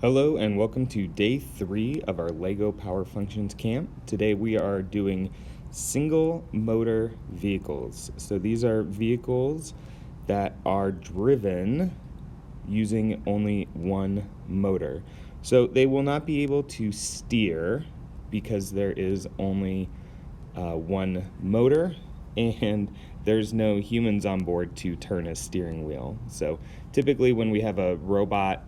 Hello and welcome to day 3 of our LEGO Power Functions camp. Today we are doing single motor vehicles. So these are vehicles that are driven using only one motor. So they will not be able to steer because there is only one motor and there's no humans on board to turn a steering wheel. So typically when we have a robot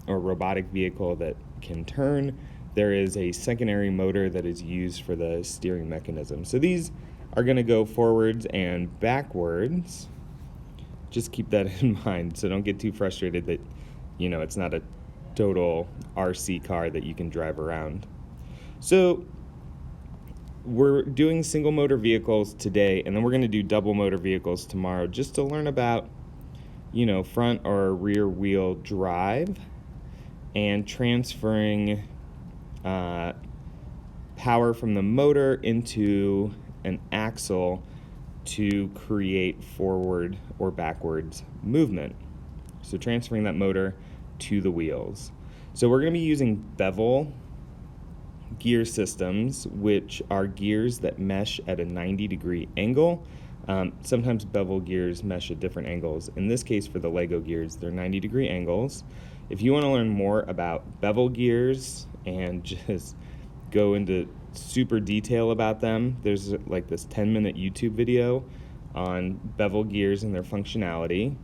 or robotic vehicle that can turn, there is a secondary motor that is used for the steering mechanism. So these are going to go forwards and backwards. Just keep that in mind, so don't get too frustrated that, it's not a total RC car that you can drive around. So we're doing single motor vehicles today, and then we're going to do double motor vehicles tomorrow, just to learn about, front or rear wheel drive and transferring power from the motor into an axle to create forward or backwards movement. So transferring that motor to the wheels. So we're going to be using bevel gear systems, which are gears that mesh at a 90-degree angle. Sometimes bevel gears mesh at different angles. In this case, for the LEGO gears, they're 90-degree angles. If you want to learn more about bevel gears and just go into super detail about them, there's like this 10-minute YouTube video on bevel gears and their functionality.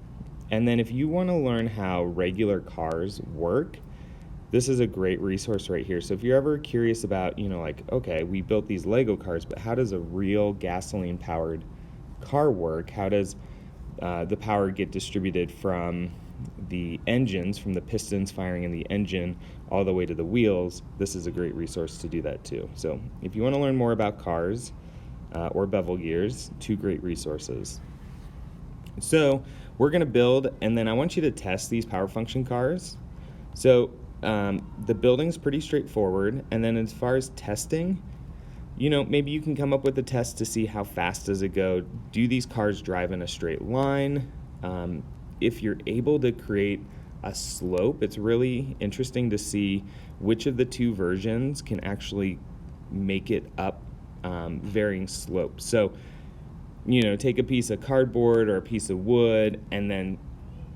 And then if you want to learn how regular cars work, this is a great resource right here. So if you're ever curious about, okay, we built these LEGO cars, but how does a real gasoline-powered car work? How does the power get distributed from the engines, from the pistons firing in the engine all the way to the wheels? This is a great resource to do that too. So if you want to learn more about cars or bevel gears, two great resources. So we're going to build, and then I want you to test these power function cars. So the building's pretty straightforward, and then as far as testing, maybe you can come up with a test to see how fast does it go. Do these cars drive in a straight line? If you're able to create a slope, it's really interesting to see which of the two versions can actually make it up varying slopes. So, take a piece of cardboard or a piece of wood and then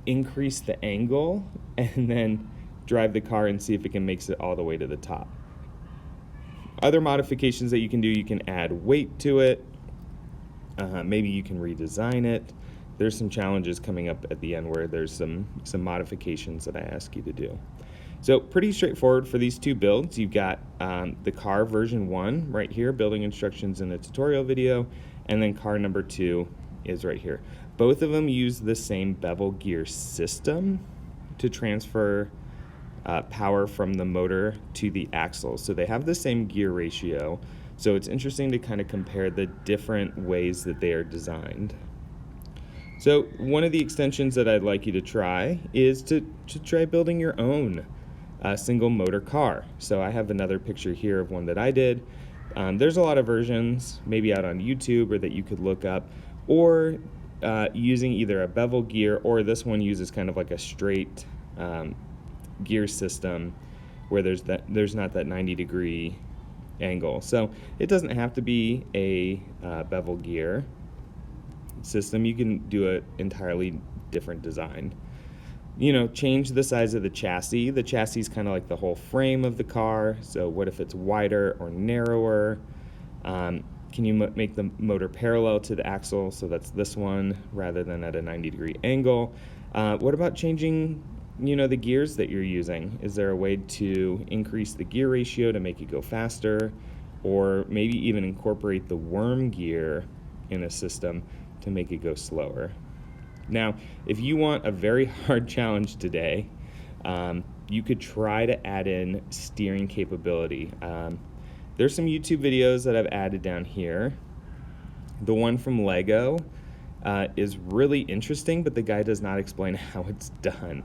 increase the angle and then drive the car and see if it can make it all the way to the top. Other modifications that you can do, you can add weight to it. Maybe you can redesign it. There's some challenges coming up at the end where there's some modifications that I ask you to do. So pretty straightforward for these two builds. You've got the car version 1 right here, building instructions in the tutorial video, and then car number 2 is right here. Both of them use the same bevel gear system to transfer power from the motor to the axle. So they have the same gear ratio. So it's interesting to kind of compare the different ways that they are designed. So one of the extensions that I'd like you to try is to try building your own single motor car. So I have another picture here of one that I did. There's a lot of versions, maybe out on YouTube, or that you could look up, or using either a bevel gear, or this one uses kind of like a straight gear system where there's not that 90-degree angle. So it doesn't have to be a bevel gear system. You can do an entirely different design. Change the size of the chassis. The chassis is kind of like the whole frame of the car. So what if it's wider or narrower? Can you make the motor parallel to the axle? So that's this one rather than at a 90-degree angle. What about changing the gears that you're using? Is there a way to increase the gear ratio to make it go faster, or maybe even incorporate the worm gear in a system to make it go slower? Now, if you want a very hard challenge today, you could try to add in steering capability. There's some YouTube videos that I've added down here. The one from LEGO is really interesting, but the guy does not explain how it's done.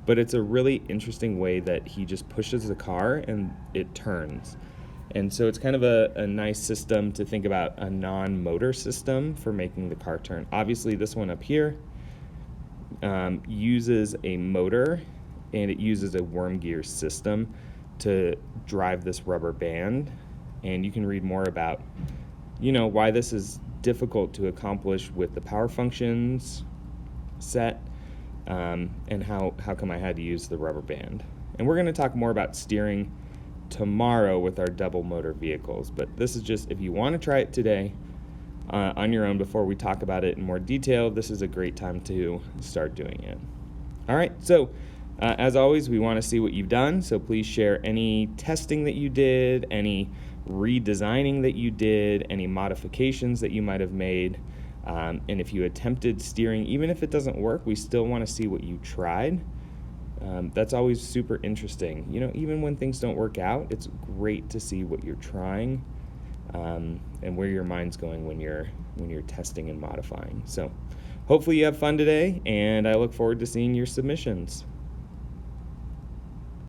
But it's a really interesting way that he just pushes the car and it turns. And so it's kind of a nice system to think about, a non-motor system for making the car turn. Obviously, this one up here uses a motor and it uses a worm gear system to drive this rubber band. And you can read more about, why this is difficult to accomplish with the power functions set, and how come I had to use the rubber band. And we're going to talk more about steering tomorrow with our double motor vehicles, but this is just, if you want to try it today on your own before we talk about it in more detail, this is a great time to start doing it. All right, so as always, we want to see what you've done, so please share any testing that you did, any redesigning that you did, any modifications that you might have made, and if you attempted steering, even if it doesn't work, we still want to see what you tried. That's always super interesting. Even when things don't work out, it's great to see what you're trying, and where your mind's going when you're testing and modifying. So hopefully you have fun today, and I look forward to seeing your submissions.